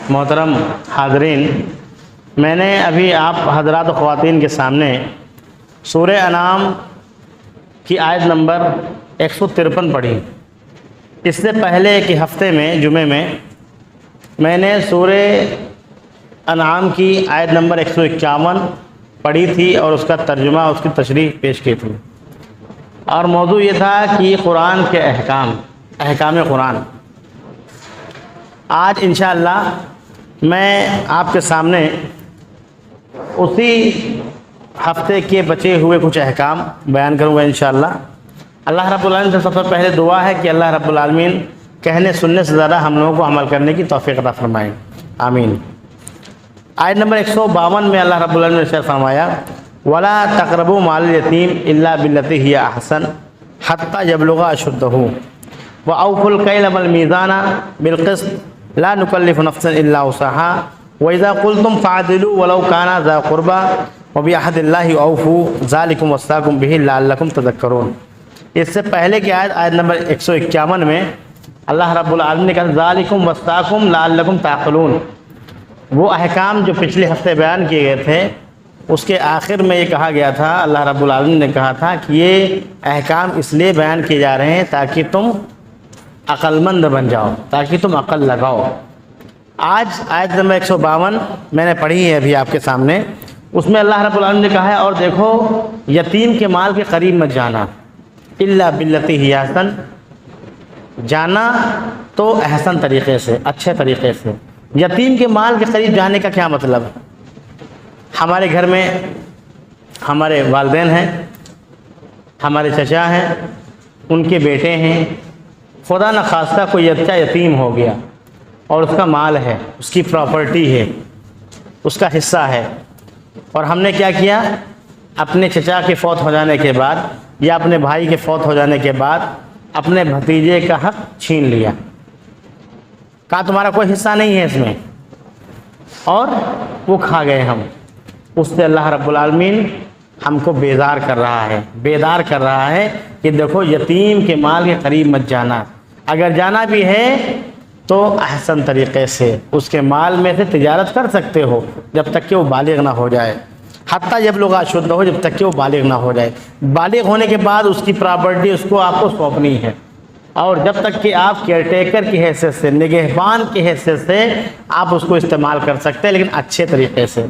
محترم حاضرین، میں نے ابھی آپ حضرات و خواتین کے سامنے سورہ انعام کی آیت نمبر 153 پڑھی۔ اس سے پہلے کے ہفتے میں جمعے میں نے سورہ انعام کی آیت نمبر 151 پڑھی تھی اور اس کا ترجمہ، اس کی تشریح پیش کی تھی، اور موضوع یہ تھا کہ قرآن کے احکام قرآن۔ آج انشاءاللہ میں آپ کے سامنے اسی ہفتے کے بچے ہوئے کچھ احکام بیان کروں گا انشاءاللہ۔ اللہ رب العالمین سے سب سے پہلے دعا ہے کہ اللہ رب العالمین کہنے سننے سے زیادہ ہم لوگوں کو عمل کرنے کی توفیق عطا فرمائیں، آمین۔ آیت نمبر 152 میں اللہ رب العالمین نے ارشاد فرمایا: وَلَا تَقْرَبُوا مَالَ الْيَتِيمِ إِلَّا بِالَّتِي هِيَ أَحْسَنُ حَتَّى يَبْلُغَ أَشُدَّهُ وَأَوْفُوا الْكَيْلَ وَالْمِيزَانَ بِالْقِسْطِ لَا نُكَلِّفُ نَفْسًا إِلَّا وُسْعَهَا وَإِذَا قُلْتُمْ فَعْدِلُوا وَلَوْ كَانَ ذَا قُرْبَىٰ وَبِعَهْدِ اللَّهِ أَوْفُوا ذَٰلِكُمْ وَصَّاكُمْ بِهِ لَعَلَّكُمْ تَذَكَّرُونَ۔ اس سے پہلے کی آیت نمبر 151 میں اللہ رب العالمین نے کہا ذَٰلِكُمْ وَصَّاكُمْ لَعَلَّكُمْ تَعْقِلُونَ۔ وہ احکام جو پچھلے ہفتے بیان کیے گئے تھے، اس کے آخر میں یہ کہا گیا تھا، اللہ رب العالمین نے کہا تھا کہ یہ احکام اس لیے بیان کیے جا رہے ہیں تاکہ تم عقل مند بن جاؤ، تاکہ تم عقل لگاؤ۔ آج آیت نمبر 152 میں نے پڑھی ہے ابھی آپ کے سامنے، اس میں اللہ رب العالمین نے کہا ہے اور دیکھو یتیم کے مال کے قریب مت جانا، الا باللتی ہی احسن، جانا تو احسن طریقے سے، اچھے طریقے سے۔ یتیم کے مال کے قریب جانے کا کیا مطلب ہے؟ ہمارے گھر میں ہمارے والدین ہیں، ہمارے چچا ہیں، ان کے بیٹے ہیں، خدا نخواستہ کوئی بچہ یتیم ہو گیا اور اس کا مال ہے، اس کی پراپرٹی ہے، اس کا حصہ ہے، اور ہم نے کیا کیا؟ اپنے چچا کے فوت ہو جانے کے بعد یا اپنے بھائی کے فوت ہو جانے کے بعد اپنے بھتیجے کا حق چھین لیا، کہا تمہارا کوئی حصہ نہیں ہے اس میں، اور وہ کھا گئے ہم۔ اس سے اللہ رب العالمین ہم کو بیدار کر رہا ہے کہ دیکھو یتیم کے مال کے قریب مت جانا، اگر جانا بھی ہے تو احسن طریقے سے اس کے مال میں سے تجارت کر سکتے ہو جب تک کہ وہ بالغ نہ ہو جائے، حتیٰ یبلغ اشدہ، جب تک کہ وہ بالغ نہ ہو جائے۔ بالغ ہونے کے بعد اس کی پراپرٹی اس کو آپ کو سونپنی ہے، اور جب تک کہ آپ کیئر ٹیکر کی حیثیت سے، نگہبان کی حیثیت سے آپ اس کو استعمال کر سکتے ہیں، لیکن اچھے طریقے سے۔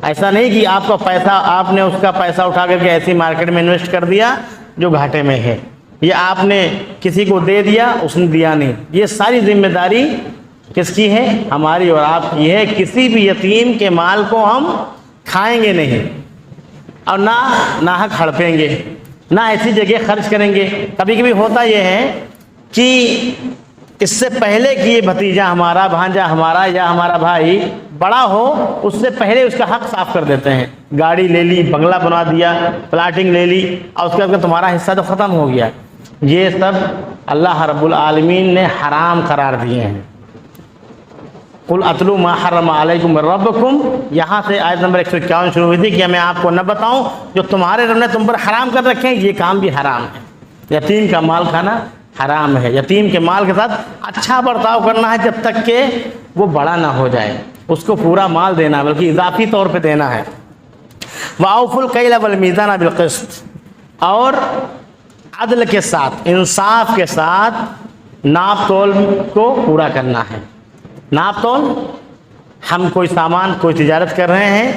ایسا نہیں کہ آپ نے اس کا پیسہ اٹھا کر کے ایسی مارکیٹ میں انویسٹ کر دیا جو گھاٹے میں ہے، یا آپ نے کسی کو دے دیا اس نے دیا نہیں۔ یہ ساری ذمہ داری کس کی ہے؟ ہماری اور آپ کی ہے۔ کسی بھی یتیم کے مال کو ہم کھائیں گے نہیں، اور نہ ناحق ہڑپیں گے، نہ ایسی جگہ خرچ کریں گے۔ کبھی کبھی ہوتا یہ ہے کہ اس سے پہلے کہ یہ بھتیجا ہمارا، بھانجا ہمارا یا ہمارا بھائی بڑا ہو، اس سے پہلے اس کا حق صاف کر دیتے ہیں، گاڑی لے لی، بنگلہ بنا دیا، پلاٹنگ لے لی، اور اس کے بعد تمہارا حصہ تو ختم ہو گیا۔ یہ سب اللہ رب العالمین نے حرام قرار دیے ہیں۔ قل اتلو ما حرم علیکم ربکم، یہاں سے آیت نمبر 151 شروع ہوئی تھی کہ میں آپ کو نہ بتاؤں جو تمہارے رب نے تم پر حرام کر رکھے ہیں، یہ کام بھی حرام ہے۔ یتیم کا مال کھانا حرام ہے، یتیم کے مال کے ساتھ اچھا برتاؤ کرنا ہے جب تک کہ وہ بڑا نہ ہو جائے، اس کو پورا مال دینا ہے بلکہ اضافی طور پہ دینا ہے۔ وَأَوْفُوا الْكَيْلَ وَالْمِيزَانَ بِالْقِسْطِ، اور عدل کے ساتھ، انصاف کے ساتھ ناپ تول کو پورا کرنا ہے۔ ناپ تول، ہم کوئی سامان، کوئی تجارت کر رہے ہیں،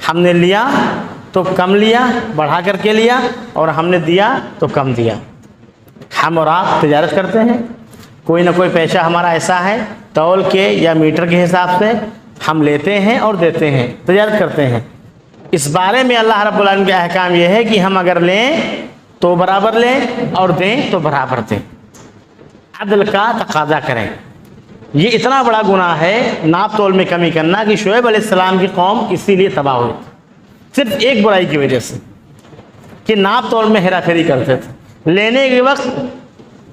ہم نے لیا تو کم لیا، بڑھا کر کے لیا، اور ہم نے دیا تو کم دیا۔ ہم اور آپ تجارت کرتے ہیں، کوئی نہ کوئی پیسہ ہمارا ایسا ہے تول کے یا میٹر کے حساب سے ہم لیتے ہیں اور دیتے ہیں، تجارت کرتے ہیں۔ اس بارے میں اللہ رب العالمین کے احکام یہ ہے کہ ہم اگر لیں تو برابر لیں اور دیں تو برابر دیں، عدل کا تقاضا کریں۔ یہ اتنا بڑا گناہ ہے ناپ تول میں کمی کرنا کہ شعیب علیہ السلام کی قوم اسی لیے تباہ ہوئی، صرف ایک برائی کی وجہ سے کہ ناپ تول میں ہیرا پھیری کرتے تھے۔ لینے کے وقت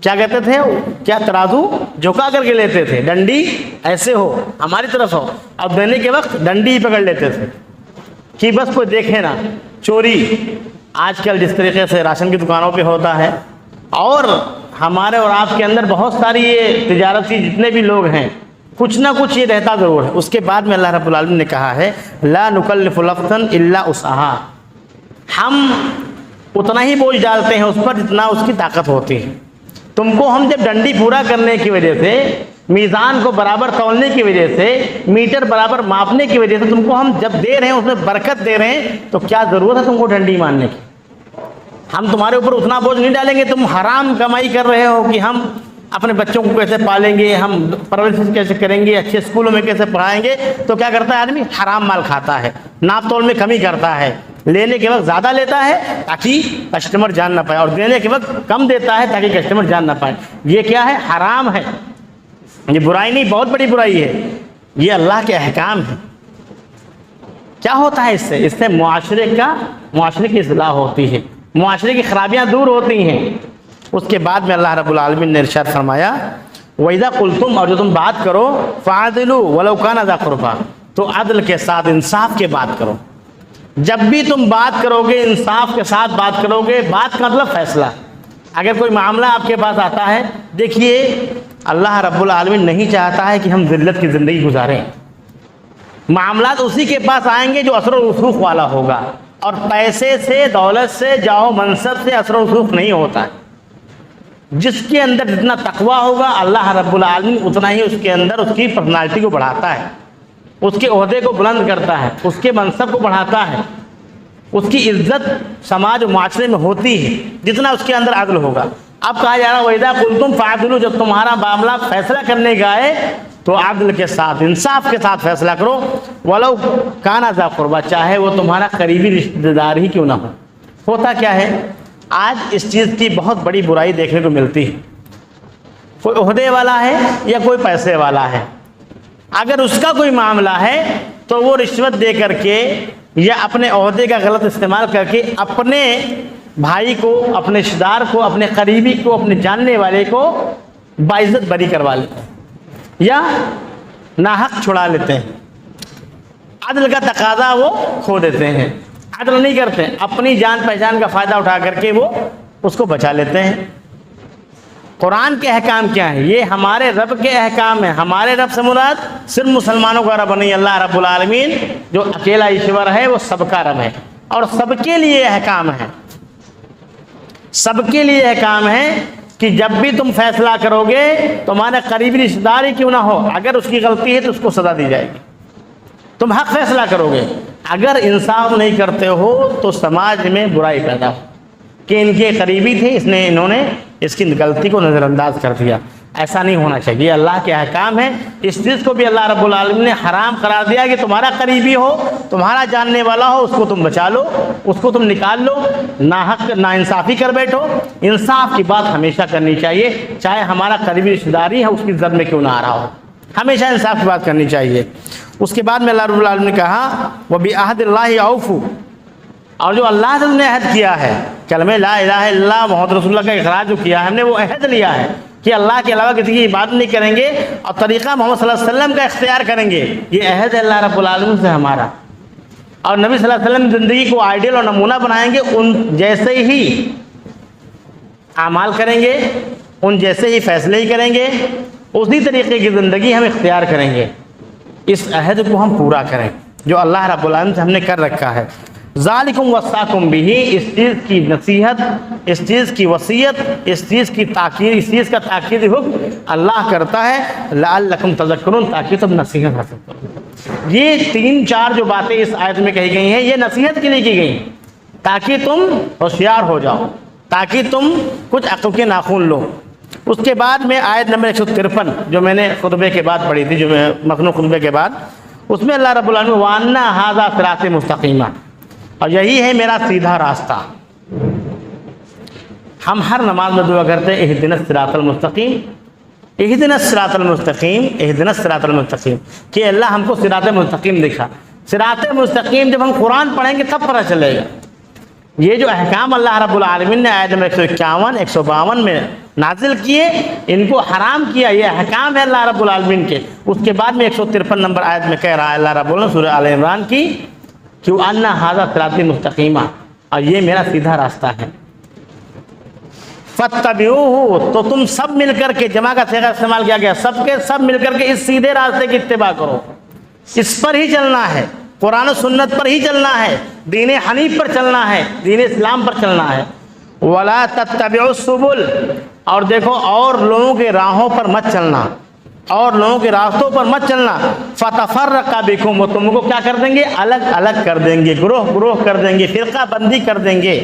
کیا کہتے تھے؟ کیا ترازو جھکا کر کے لیتے تھے، ڈنڈی ایسے ہو ہماری طرف ہو، اب دینے کے وقت ڈنڈی ہی پکڑ لیتے تھے کہ بس کوئی دیکھے نا۔ چوری آج کل جس طریقے سے راشن کی دکانوں پہ ہوتا ہے، اور ہمارے اور آپ کے اندر بہت ساری یہ تجارتی جتنے بھی لوگ ہیں کچھ نہ کچھ یہ رہتا ضرور ہے۔ اس کے بعد میں اللہ رب العالمین نے کہا ہے لا نکلف نفسا الا وسعها، ہم اتنا ہی بوجھ ڈالتے ہیں اس پر جتنا اس کی طاقت ہوتی ہے۔ تم کو ہم جب ڈنڈی پورا کرنے کی وجہ سے، میزان کو برابر تولنے کی وجہ سے، میٹر برابر ماپنے کی وجہ سے تم کو ہم جب دے رہے ہیں، اس میں برکت دے رہے ہیں، تو کیا ضرورت ہے تم کو ڈنڈی مارنے کی؟ ہم تمہارے اوپر اتنا بوجھ نہیں ڈالیں گے۔ تم حرام کمائی کر رہے ہو کہ ہم اپنے بچوں کو کیسے پالیں گے، ہم پرورش کیسے کریں گے، اچھے اسکولوں میں کیسے پڑھائیں گے، تو کیا کرتا ہے آدمی؟ حرام مال کھاتا ہے، ناپ تول میں کمی کرتا ہے، لینے کے وقت زیادہ لیتا ہے تاکہ کسٹمر جان نہ پائے، اور دینے کے وقت کم دیتا ہے تاکہ کسٹمر جان نہ پائے۔ یہ کیا ہے؟ حرام ہے، یہ برائی نہیں، بہت بڑی برائی ہے، یہ اللہ کے احکام ہیں۔ کیا ہوتا ہے اس سے معاشرے کی اصلاح ہوتی ہے، معاشرے کی خرابیاں دور ہوتی ہیں۔ اس کے بعد میں اللہ رب العالمین نے ارشاد فرمایا وَإِذَا قُلْتُمْ، اور جو تم بات کرو فَعَدِلُوا وَلَوْ كَانَ ذَا قُرْبَىٰ، تو عدل کے ساتھ، انصاف کے بات کرو۔ جب بھی تم بات کرو گے انصاف کے ساتھ بات کرو گے، بات کا مطلب فیصلہ۔ اگر کوئی معاملہ آپ کے پاس آتا ہے، دیکھیے اللہ رب العالمین نہیں چاہتا ہے کہ ہم ذلت کی زندگی گزاریں۔ معاملات اسی کے پاس آئیں گے جو اثر و رسوخ والا ہوگا، اور پیسے سے، دولت سے، جاہ و منصب سے اثر و رسوخ نہیں ہوتا ہے۔ جس کے اندر جتنا تقویٰ ہوگا، اللہ رب العالمین اتنا ہی اس کے اندر اس کی پرسنالٹی کو بڑھاتا ہے، اس کے عہدے کو بلند کرتا ہے، اس کے منصب کو بڑھاتا ہے، اس کی عزت سماج و معاشرے میں ہوتی ہے جتنا اس کے اندر عدل ہوگا۔ اب کہا جا رہا ہے وَإِذَا قُلْتُمْ فَعَدِلُوا، جب تمہارا معاملہ فیصلہ کرنے کا ہے تو عدل کے ساتھ، انصاف کے ساتھ فیصلہ کرو، وَلَوْ كَانَ ذَا قُرْبَىٰ، چاہے وہ تمہارا قریبی رشتہ دار ہی کیوں نہ ہو۔ ہوتا کیا ہے آج اس چیز کی بہت بڑی برائی دیکھنے کو ملتی ہے۔ کوئی عہدے والا ہے یا کوئی پیسے والا ہے، اگر اس کا کوئی معاملہ ہے تو وہ رشوت دے کر کے یا اپنے عہدے کا غلط استعمال کر کے اپنے بھائی کو، اپنے رشتہ دار کو، اپنے قریبی کو، اپنے جاننے والے کو باعزت بری کروا لیتے ہیں یا ناحق چھڑا لیتے ہیں۔ عدل کا تقاضا وہ کھو دیتے ہیں، عدل نہیں کرتے، اپنی جان پہچان کا فائدہ اٹھا کر کے وہ اس کو بچا لیتے ہیں۔ قرآن کے احکام کیا ہیں؟ یہ ہمارے رب کے احکام ہیں۔ ہمارے رب سے مراد صرف مسلمانوں کا رب نہیں، اللہ رب العالمین جو اکیلا ایشور ہے وہ سب کا رب ہے، اور سب کے لیے احکام ہے، سب کے لیے احکام ہے کہ جب بھی تم فیصلہ کرو گے، تمہارے قریبی رشتہ دار ہی کیوں نہ ہو، اگر اس کی غلطی ہے تو اس کو سزا دی جائے گی۔ تم حق فیصلہ کرو گے، اگر انصاف نہیں کرتے ہو تو سماج میں برائی پیدا ہو کہ ان کے قریبی تھے، انہوں نے اس کی غلطی کو نظر انداز کر دیا۔ ایسا نہیں ہونا چاہیے، اللہ کے احکام ہیں۔ اس چیز کو بھی اللہ رب العالمین نے حرام قرار دیا کہ تمہارا قریبی ہو، تمہارا جاننے والا ہو، اس کو تم بچا لو، اس کو تم نکال لو، ناحق ناانصافی کر بیٹھو۔ انصاف کی بات ہمیشہ کرنی چاہیے، چاہے ہمارا قریبی رشتہ داری ہے اس کی زد میں کیوں نہ آ رہا ہو، ہمیشہ انصاف کی بات کرنی چاہیے۔ اس کے بعد میں اللہ رب العالمین نے کہا وَبِعَهْدِ اللَّهِ أَوْفُوا، اور جو اللہ سے تم نے عہد کیا ہے، کلمہ لا الہ الا اللہ محمد رسول اللہ کا اخراج جو کیا ہے، ہم نے وہ عہد لیا ہے کہ اللہ کے علاوہ کسی کی عبادت نہیں کریں گے اور طریقہ محمد صلی اللہ علیہ وسلم کا اختیار کریں گے۔ یہ عہد ہے اللہ رب العالمین سے ہمارا، اور نبی صلی اللہ علیہ وسلم زندگی کو آئیڈیل اور نمونہ بنائیں گے، ان جیسے ہی اعمال کریں گے، ان جیسے ہی فیصلے ہی کریں گے، اسی طریقے کی زندگی ہم اختیار کریں گے۔ اس عہد کو ہم پورا کریں جو اللہ رب العالمین سے ہم نے کر رکھا ہے۔ ذالکم وصاکم بہ، اس چیز کی نصیحت، اس چیز کی وصیت، اس چیز کی تاکید، اس چیز کا تاکیدی حکم اللہ کرتا ہے لعلکم تذکرون، تاکہ تم نصیحت حاصل کرو۔ یہ 3-4 جو باتیں اس آیت میں کہی گئی ہیں، یہ نصیحت کے لیے کی گئی ہیں تاکہ تم ہوشیار ہو جاؤ، تاکہ تم کچھ عقل کے ناخن لو۔ اس کے بعد میں آیت نمبر 153 جو میں نے خطبے کے بعد پڑھی تھی، جو میں مخنوع خطبے کے بعد، اس میں اللہ رب العالمین وَأَنَّ هَذَا صِرَاطِ مُسْتَقِيمًا، اور یہی ہے میرا سیدھا راستہ۔ ہم ہر نماز میں دعا کرتے ہیں اہدنا الصراط المستقیم، اہدنا الصراط المستقیم، اہدنا الصراط المستقیم، کہ اللہ ہم کو صراط مستقیم دکھا۔ صراط مستقیم جب ہم قرآن پڑھیں گے تب پتہ چلے گا۔ یہ جو احکام اللہ رب العالمین نے آیت نمبر 151 152 میں نازل کیے، ان کو حرام کیا، یہ احکام ہے اللہ رب العالمین کے۔ اس کے بعد میں 153 نمبر آیت میں کہہ رہا ہے اللہ رب العالمین سورہ آل عمران کی کہ وَأَنَّ هَذَا صِرَاطِ مُسْتَقِيمًا، اور یہ میرا سیدھا راستہ ہے۔ فَاتَّبِعُوهُ، تو تم سب مل کر کے، جمع کا صیغہ استعمال کیا گیا، سب کے سب مل کر کے اس سیدھے راستے کی اتباع کرو، اس پر ہی چلنا ہے، قرآن و سنت پر ہی چلنا ہے، دین حنیف پر چلنا ہے، دین اسلام پر چلنا ہے۔ وَلَا تَتَّبِعُوا السُّبُلَ، اور دیکھو اور لوگوں کے راہوں پر مت چلنا، اور لوگوں کے راستوں پر مت چلنا، فَتَفَرَّقَ بِكُمْ، وہ تم کو کیا کر دیں گے؟ الگ الگ کر دیں گے، گروہ گروہ کر دیں گے، فرقہ بندی کر دیں گے،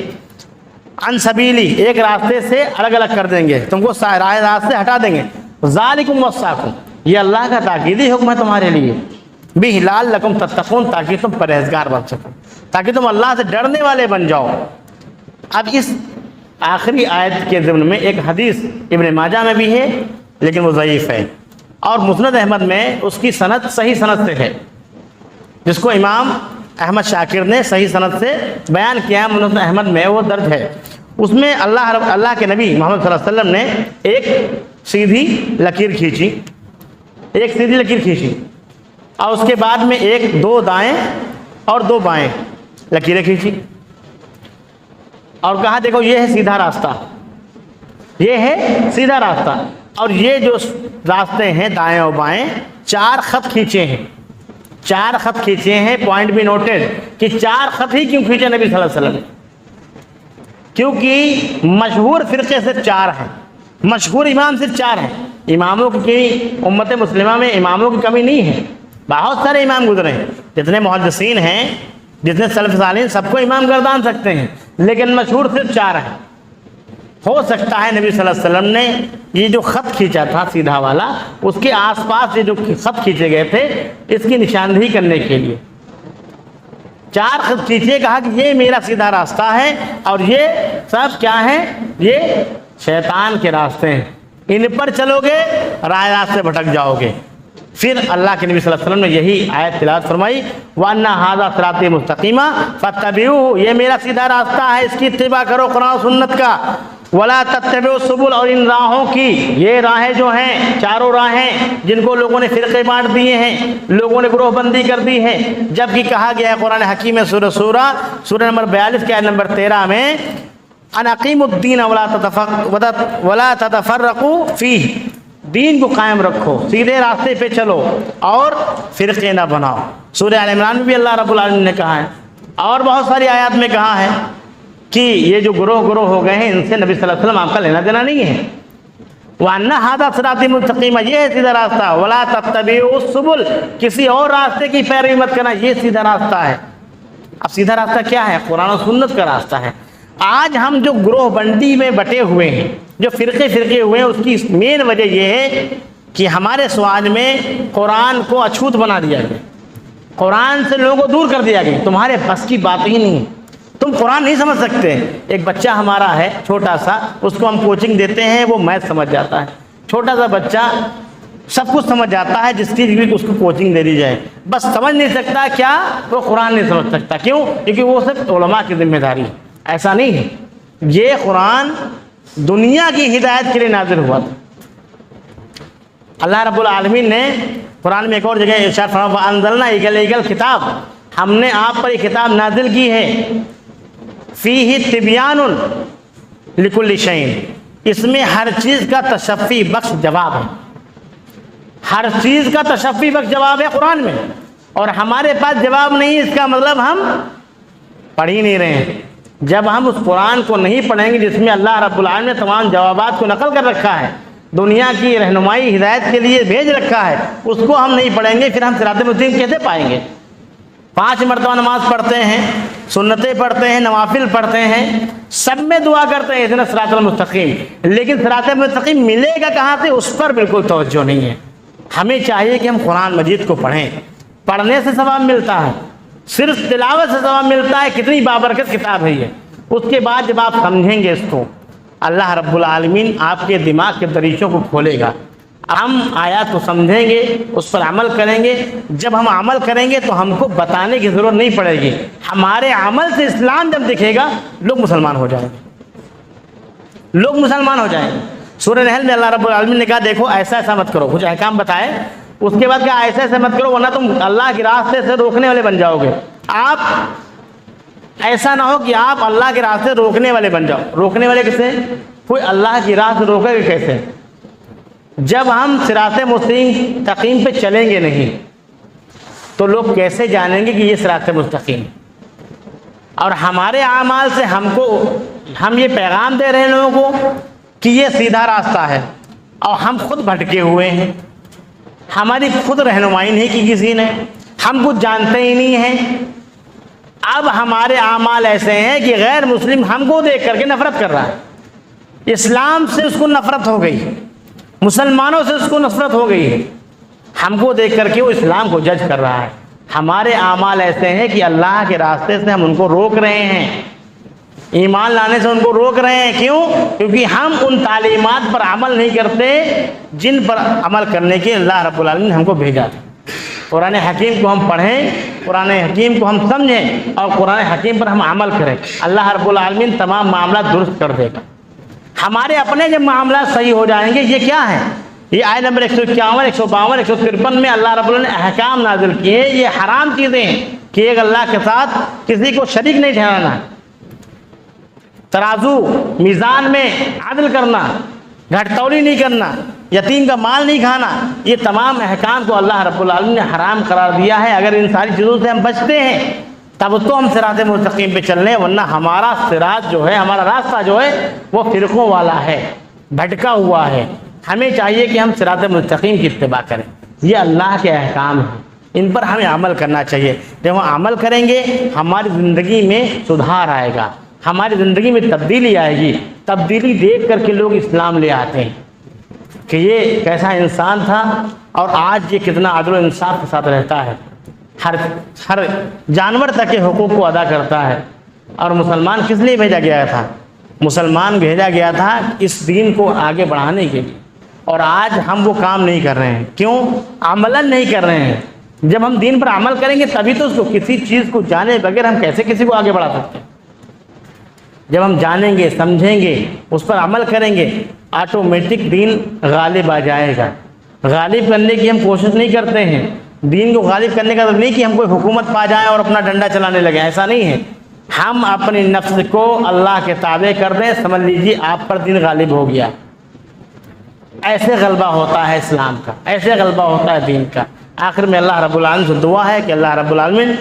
عن سبیلی، ایک راستے سے الگ الگ کر دیں گے، تم کو راہ راستے ہٹا دیں گے۔ ذالکم وصاکم، یہ اللہ کا تاکیدی حکم ہے تمہارے لیے، بہ لعلکم تتقون، تاکہ تم پرہیزگار بن سکو، تاکہ تم اللہ سے ڈرنے والے بن جاؤ۔ اب اس آخری آیت کے ضمن میں ایک حدیث ابن ماجہ میں بھی ہے لیکن وہ ضعیف ہے، اور مسند احمد میں اس کی سند صحیح سند سے ہے، جس کو امام احمد شاکر نے صحیح سند سے بیان کیا، مسند احمد میں وہ درج ہے۔ اس میں اللہ کے نبی محمد صلی اللہ علیہ وسلم نے ایک سیدھی لکیر کھینچی، ایک سیدھی لکیر کھینچی، اور اس کے بعد میں ایک دو دائیں اور دو بائیں لکیریں کھینچی، اور کہا دیکھو یہ ہے سیدھا راستہ، یہ ہے سیدھا راستہ، اور یہ جو راستے ہیں دائیں اور بائیں، چار خط کھینچے ہیں، چار خط کھینچے ہیں، پوائنٹ بھی نوٹڈ کہ چار خط ہی کیوں کھینچے نبی صلی اللہ علیہ وسلم نے؟ کیونکہ مشہور فرقے صرف چار ہیں، مشہور امام صرف چار ہیں، اماموں کی امت مسلمہ میں اماموں کی کمی نہیں ہے، بہت سارے امام گزرے ہیں، جتنے محدثین ہیں، جتنے سلف صالحین، سب کو امام گردان سکتے ہیں، لیکن مشہور صرف چار ہیں۔ ہو سکتا ہے نبی صلی اللہ علیہ وسلم نے یہ جو خط کھینچا تھا سیدھا والا، اس کے آس پاس یہ جو خط کھینچے گئے تھے، اس کی نشاندہی کرنے کے لیے چار خط کھینچے، کہا کہ یہ میرا سیدھا راستہ ہے، اور یہ سب کیا ہیں؟ یہ شیطان کے راستے ہیں، ان پر چلو گے راہ راستے بھٹک جاؤ گے۔ پھر اللہ کے نبی صلی اللہ علیہ وسلم نے یہی آیت تلاوت فرمائی، وَأَنَّ هَذَا صِرَاطِي مُسْتَقِيمًا فَاتَّبِعُوهُ، یہ میرا سیدھا راستہ ہے، اس کی اتباع کرو قرآن و سنت کا۔ وَلَا تَتَّبِعُوا السُّبُلَ، اور ان راہوں کی، یہ راہیں جو ہیں چاروں راہیں جن کو لوگوں نے فرقے بانٹ دیے ہیں، لوگوں نے گروہ بندی کر دی ہے، جبکہ کہا گیا ہے قرآن حکیم میں سورہ نمبر 42 کے آیت نمبر 13 میں، ان اقیموا الدین ولا تتفرقوا فیہ، دین کو قائم رکھو، سیدھے راستے پہ چلو اور فرقے نہ بناؤ۔ سورہ آل عمران میں بھی اللہ رب العالمین نے کہا ہے، اور بہت ساری آیات میں کہا ہے کہ یہ جو گروہ گروہ ہو گئے ہیں، ان سے نبی صلی اللہ علیہ وسلم آپ کا لینا دینا نہیں ہے۔ وَأَنَّ هَذَا صِرَاطِي مُسْتَقِيمًا، یہ ہے سیدھا راستہ، وَلَا تَتَّبِعُوا السُّبُلَ، کسی اور راستے کی پیروی مت کرنا، یہ سیدھا راستہ ہے۔ اب سیدھا راستہ کیا ہے؟ قرآن و سنت کا راستہ ہے۔ آج ہم جو گروہ بندی میں بٹے ہوئے ہیں، جو فرقے ہوئے ہیں، اس کی مین وجہ یہ ہے کہ ہمارے سماج میں قرآن کو اچھوت بنا دیا گیا، قرآن سے لوگوں کو دور کر دیا گیا، تمہارے بس کی بات ہی نہیں، تم قرآن نہیں سمجھ سکتے۔ ایک بچہ ہمارا ہے چھوٹا سا، اس کو ہم کوچنگ دیتے ہیں، وہ میتھ سمجھ جاتا ہے، چھوٹا سا بچہ سب کچھ سمجھ جاتا ہے، جس چیز کی اس کو کوچنگ دے دی جائے، بس سمجھ نہیں سکتا کیا؟ وہ قرآن نہیں سمجھ سکتا، کیوں؟ کیونکہ وہ صرف علماء کی ذمہ داری ہے۔ ایسا نہیں ہے، یہ قرآن دنیا کی ہدایت کے لیے نازل ہوا تھا۔ اللہ رب العالمین نے قرآن میں ایک اور جگہ ارشاد فرمایا، وَأَنزَلْنَا إِلَيْكَ الْكِتَابَ، ہم نے آپ پر یہ کتاب نازل کی ہے، فِيهِ تِبْيَانٌ لِكُلِّ شَيْءٍ، اس میں ہر چیز کا تشفی بخش جواب ہے، ہر چیز کا تشفی بخش جواب ہے قرآن میں، اور ہمارے پاس جواب نہیں، اس کا مطلب ہم پڑھ ہی نہیں رہے ہیں۔ جب ہم اس قرآن کو نہیں پڑھیں گے جس میں اللہ رب العالمین نے تمام جوابات کو نقل کر رکھا ہے، دنیا کی رہنمائی ہدایت کے لیے بھیج رکھا ہے، اس کو ہم نہیں پڑھیں گے، پھر ہم صراط مستقیم کیسے پائیں گے؟ 5 مرتبہ نماز پڑھتے ہیں، سنتیں پڑھتے ہیں، نوافل پڑھتے ہیں، سب میں دعا کرتے ہیں اہدنا الصراط المستقیم، لیکن صراط مستقیم ملے گا کہاں سے؟ اس پر بالکل توجہ نہیں ہے۔ ہمیں چاہیے کہ ہم قرآن مجید کو پڑھیں، پڑھنے سے ثواب ملتا ہے، صرف تلاوت سے ثواب ملتا ہے، کتنی بابرکت کتاب ہے یہ۔ اس کے بعد جب آپ سمجھیں گے اس کو، اللہ رب العالمین آپ کے دماغ کے دریچوں کو کھولے گا، ہم آیات کو سمجھیں گے، اس پر عمل کریں گے۔ جب ہم عمل کریں گے تو ہم کو بتانے کی ضرورت نہیں پڑے گی، ہمارے عمل سے اسلام جب دکھے گا، لوگ مسلمان ہو جائیں گے، لوگ مسلمان ہو جائیں گے۔ سورہ نحل میں اللہ رب العالمین نے کہا دیکھو ایسا ایسا مت کرو، کچھ احکام بتائے، اس کے بعد کہا ایسا ایسا مت کرو ورنہ تم اللہ کے راستے سے روکنے والے بن جاؤ گے۔ آپ ایسا نہ ہو کہ آپ اللہ کے راستے روکنے والے بن جاؤ. روکنے والے کیسے؟ کوئی اللہ کی راہ سے روکے گا کیسے؟ جب ہم صراط مستقیم پہ چلیں گے نہیں تو لوگ کیسے جانیں گے کہ یہ صراط مستقیم؟ اور ہمارے اعمال سے ہم یہ پیغام دے رہے ہیں لوگوں کو کہ یہ سیدھا راستہ ہے، اور ہم خود بھٹکے ہوئے ہیں. ہماری خود رہنمائی نہیں کی کسی نے، ہم کچھ جانتے ہی نہیں ہیں. اب ہمارے اعمال ایسے ہیں کہ غیر مسلم ہم کو دیکھ کر کے نفرت کر رہا ہے. اسلام سے اس کو نفرت ہو گئی، مسلمانوں سے اس کو نفرت ہو گئی ہے. ہم کو دیکھ کر کے وہ اسلام کو جج کر رہا ہے. ہمارے اعمال ایسے ہیں کہ اللہ کے راستے سے ہم ان کو روک رہے ہیں، ایمان لانے سے ان کو روک رہے ہیں. کیوں؟ کیونکہ ہم ان تعلیمات پر عمل نہیں کرتے جن پر عمل کرنے کے اللہ رب العالمین نے ہم کو بھیجا تھا. قرآن حکیم کو ہم پڑھیں، قرآن حکیم کو ہم سمجھیں اور قرآن حکیم پر ہم عمل کریں. اللہ رب العالمین تمام معاملات درست کر دے گا. ہمارے اپنے جب معاملات صحیح ہو جائیں گے. یہ کیا ہے؟ یہ آیت نمبر 151 152 153 میں اللہ رب العالمین نے احکام نازل کیے. یہ حرام چیزیں ہیں کہ ایک اللہ کے ساتھ کسی کو شریک نہیں ٹھہرانا، ترازو میزان میں عدل کرنا، گھٹ تولی نہیں کرنا، یتیم کا مال نہیں کھانا. یہ تمام احکام کو اللہ رب العالمین نے حرام قرار دیا ہے. اگر ان ساری چیزوں سے ہم بچتے ہیں تب تو ہم صراط مستقیم پہ چل رہے ہیں، ورنہ ہمارا صراط جو ہے، ہمارا راستہ جو ہے وہ فرقوں والا ہے، بھٹکا ہوا ہے. ہمیں چاہیے کہ ہم صراط مستقیم کی اتباع کریں. یہ اللہ کے احکام ہیں، ان پر ہمیں عمل کرنا چاہیے. جب ہم عمل کریں گے ہماری زندگی میں سدھار آئے گا، ہماری زندگی میں تبدیلی آئے گی. تبدیلی دیکھ کر کے لوگ اسلام لے آتے ہیں کہ یہ کیسا انسان تھا اور آج یہ کتنا عدل و انصاف کے ساتھ رہتا ہے، ہر جانور تک کے حقوق کو ادا کرتا ہے. اور مسلمان کس لیے بھیجا گیا تھا؟ مسلمان بھیجا گیا تھا اس دین کو آگے بڑھانے کے لیے. اور آج ہم وہ کام نہیں کر رہے ہیں. کیوں؟ عملاً نہیں کر رہے ہیں. جب ہم دین پر عمل کریں گے تبھی تو اس کو، کسی چیز کو جانے بغیر ہم کیسے کسی کو آگے بڑھا سکتے ہیں؟ جب ہم جانیں گے، سمجھیں گے، اس پر عمل کریں گے، آٹومیٹک دین غالب آ جائے گا. غالب کرنے کی ہم کوشش نہیں کرتے ہیں. دین کو غالب کرنے کا مطلب نہیں کہ ہم کوئی حکومت پا جائیں اور اپنا ڈنڈا چلانے لگیں. ایسا نہیں ہے. ہم اپنی نفس کو اللہ کے تابع کر دیں، سمجھ لیجیے آپ پر دین غالب ہو گیا. ایسے غلبہ ہوتا ہے اسلام کا، ایسے غلبہ ہوتا ہے دین کا. آخر میں اللہ رب العالمین سے دعا ہے کہ اللہ رب العالمین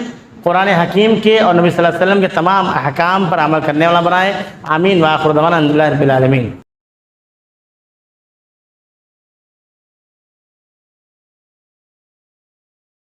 قرآن حکیم کے اور نبی صلی اللہ علیہ وسلم کے تمام احکام پر عمل کرنے والا بنائے. آمین. وآخر دعوانا الحمد للہ رب العالمین.